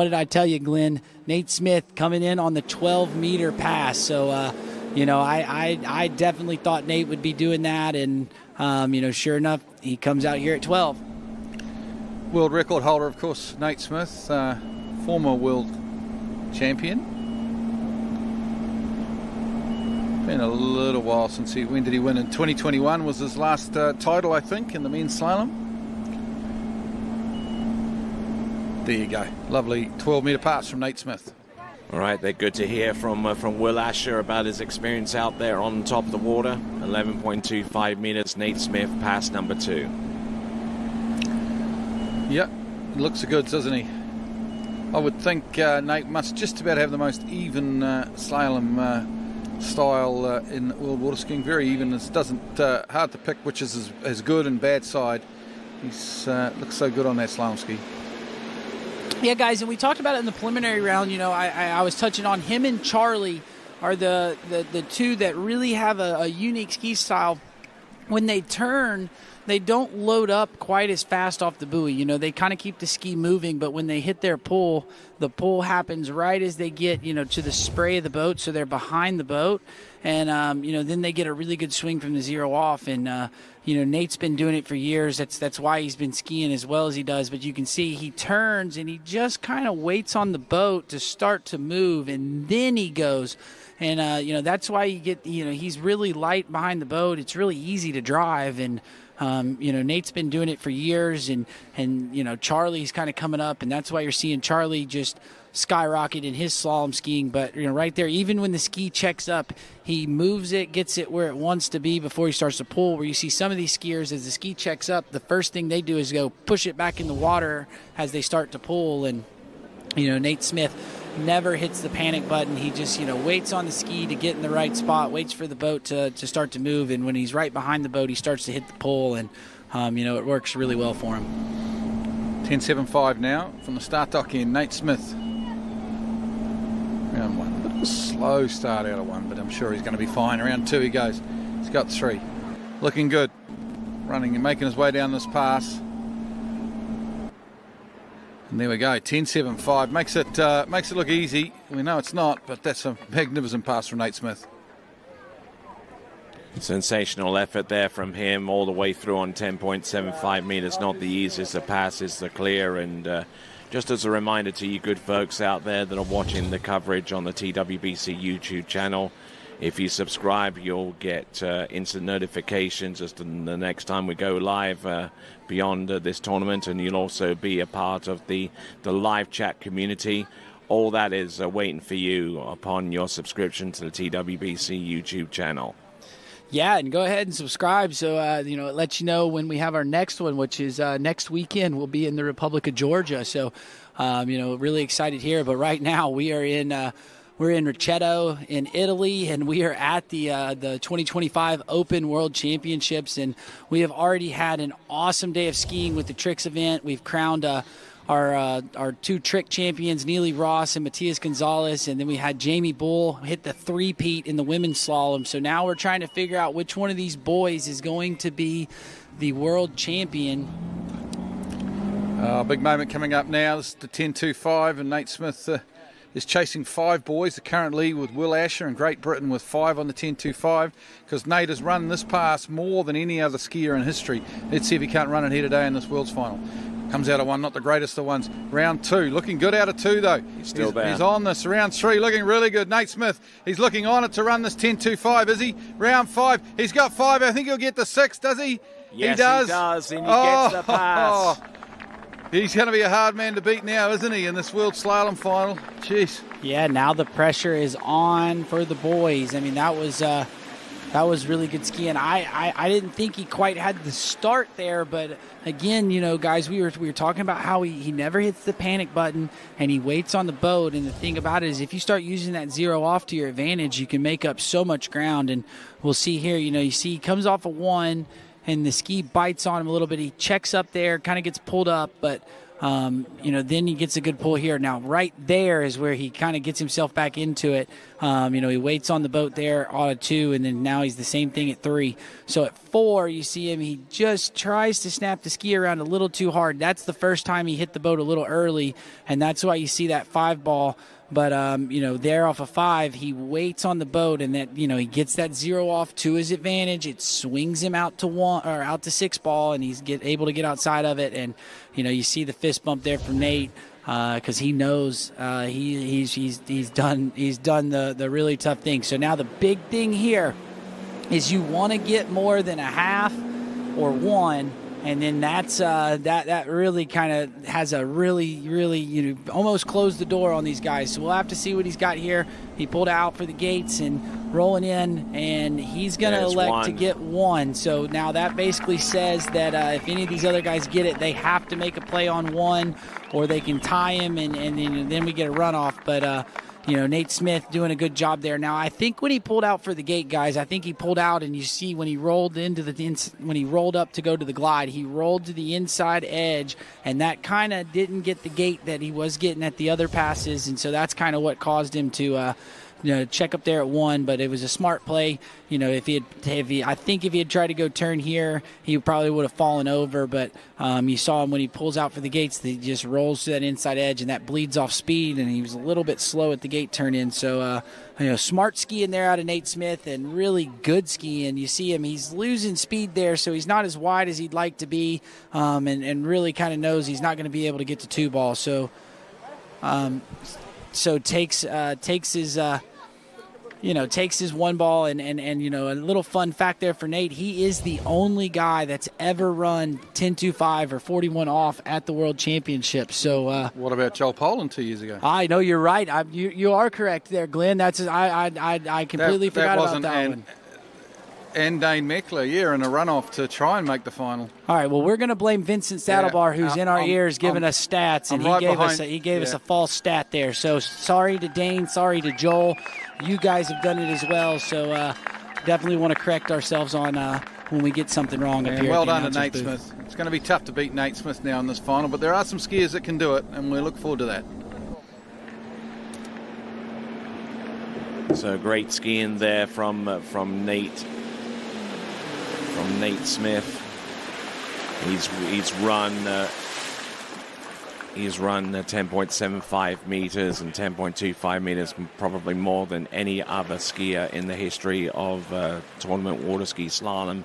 What did I tell you, Glenn? Nate Smith coming in on the 12-meter pass. So, I definitely thought Nate would be doing that. And, sure enough, he comes out here at 12. World record holder, of course, Nate Smith, former world champion. Been a little while since when did he win? In 2021 was his last title, I think, in the men's slalom. There you go. Lovely 12-meter pass from Nate Smith. All right, they're good to hear from Will Asher about his experience out there on top of the water. 11.25 meters, Nate Smith, pass number 2. Yep, looks good, doesn't he? I would think Nate must just about have the most even slalom style in world water skiing. Very even. It doesn't hard to pick which is his good and bad side. He's looks so good on that slalom ski. Yeah, guys, and we talked about it in the preliminary round. I was touching on him and Charlie are the two that really have a unique ski style. When they turn, they don't load up quite as fast off the buoy. They kind of keep the ski moving, but when they hit their pull, the pull happens right as they get, to the spray of the boat, so they're behind the boat. And, then they get a really good swing from the zero off. And, Nate's been doing it for years. That's why he's been skiing as well as he does. But you can see he turns and he just kind of waits on the boat to start to move, and then he goes. And, that's why you get, he's really light behind the boat. It's really easy to drive. And, Nate's been doing it for years. And Charlie's kind of coming up. And that's why you're seeing Charlie just skyrocket in his slalom skiing. But, right there, even when the ski checks up, he moves it, gets it where it wants to be before he starts to pull. Where you see some of these skiers, as the ski checks up, the first thing they do is go push it back in the water as they start to pull. And, Nate Smith never hits the panic button. He just, waits on the ski to get in the right spot, waits for the boat to start to move. And when he's right behind the boat, he starts to hit the pull. And, it works really well for him. 10.75 now from the start dock in. Nate Smith. Round 1. A bit of a slow start out of 1, but I'm sure he's going to be fine. Round 2 he goes. He's got 3. Looking good. Running and making his way down this pass. And there we go. 10.75 makes it look easy. We know it's not, but that's a magnificent pass from Nate Smith. Sensational effort there from him all the way through on 10.75 meters. Not the easiest of passes, the clear. And just as a reminder to you good folks out there that are watching the coverage on the TWBC YouTube channel, if you subscribe, you'll get instant notifications as to the next time we go live beyond this tournament, and you'll also be a part of the live chat community. All that is waiting for you upon your subscription to the TWBC YouTube channel. Yeah, and go ahead and subscribe so, it lets you know when we have our next one, which is next weekend. We'll be in the Republic of Georgia. So, really excited here. But right now we are in Riccetto in Italy, and we are at the 2025 Open World Championships. And we have already had an awesome day of skiing with the tricks event. We've crowned our 2 trick champions, Neely Ross and Matias Gonzalez, and then we had Jamie Bull hit the 3-peat in the women's slalom. So now we're trying to figure out which one of these boys is going to be the world champion. Big moment coming up now. This is the 10.25, and Nate Smith is chasing 5 boys. The current lead with Will Asher in Great Britain with 5 on the 10.25, because Nate has run this pass more than any other skier in history. Let's see if he can't run it here today in this World's Final. Comes out of 1, not the greatest of ones. Round 2, looking good out of 2 though. He's still there. He's on this. Round 3, looking really good. Nate Smith, he's looking on it to run this 10.25, is he? Round 5, he's got 5. I think he'll get the 6, does he? Yes, he does. And he gets the pass. He's going to be a hard man to beat now, isn't he, in this World Slalom Final? Jeez. Yeah, now the pressure is on for the boys. I mean, that was really good skiing. I didn't think he quite had the start there, but again, guys, we were talking about how he never hits the panic button and he waits on the boat. And the thing about it is, if you start using that zero off to your advantage, you can make up so much ground. And we'll see here, you see he comes off of 1 and the ski bites on him a little bit. He checks up there, kind of gets pulled up, but then he gets a good pull here. Now, right there is where he kind of gets himself back into it. He waits on the boat there out of 2, and then now he's the same thing at 3. So at 4, you see him, he just tries to snap the ski around a little too hard. That's the first time he hit the boat a little early, and that's why you see that 5 ball. But, there off of 5, he waits on the boat, and that, he gets that 0 off to his advantage. It swings him out to 1 or out to 6 ball, and he's able to get outside of it. And, you see the fist bump there from Nate because he knows he's done the really tough thing. So now the big thing here is you want to get more than a half or 1. And then that really kind of has a really almost closed the door on these guys. So we'll have to see what he's got here. He pulled out for the gates and rolling in, and he's going to elect to get 1. So now that basically says that if any of these other guys get it, they have to make a play on 1, or they can tie him, and then we get a runoff. But Nate Smith doing a good job there. Now, I think when he pulled out for the gate, guys, I think he pulled out, and you see when he rolled when he rolled up to go to the glide, he rolled to the inside edge, and that kind of didn't get the gate that he was getting at the other passes, and so that's kind of what caused him to check up there at 1. But it was a smart play. I think if he had tried to go turn here, he probably would have fallen over. But you saw him when he pulls out for the gates, he just rolls to that inside edge, and that bleeds off speed. And he was a little bit slow at the gate turn in. So smart skiing there out of Nate Smith, and really good skiing. You see him; he's losing speed there, so he's not as wide as he'd like to be, and really kind of knows he's not going to be able to get to 2 ball. So takes his. Takes his 1 ball, and a little fun fact there for Nate, he is the only guy that's ever run 10.25 or 41 off at the World Championships. So what about Joel Poland 2 years ago? I know you're right. You are correct there, Glenn. I completely forgot about that one. And Dane Meckler, in a runoff to try and make the final. All right, well, we're going to blame Vincent Saddlebar, who's in our ears giving us stats, and he gave us a false stat there. So sorry to Dane, sorry to Joel. You guys have done it as well, so definitely want to correct ourselves on when we get something wrong up here. Well done to Nate Smith. It's going to be tough to beat Nate Smith now in this final, but there are some skiers that can do it, and we look forward to that. So great skiing there from Nate Smith. He's run 10.75 meters and 10.25 meters, probably more than any other skier in the history of tournament water ski slalom.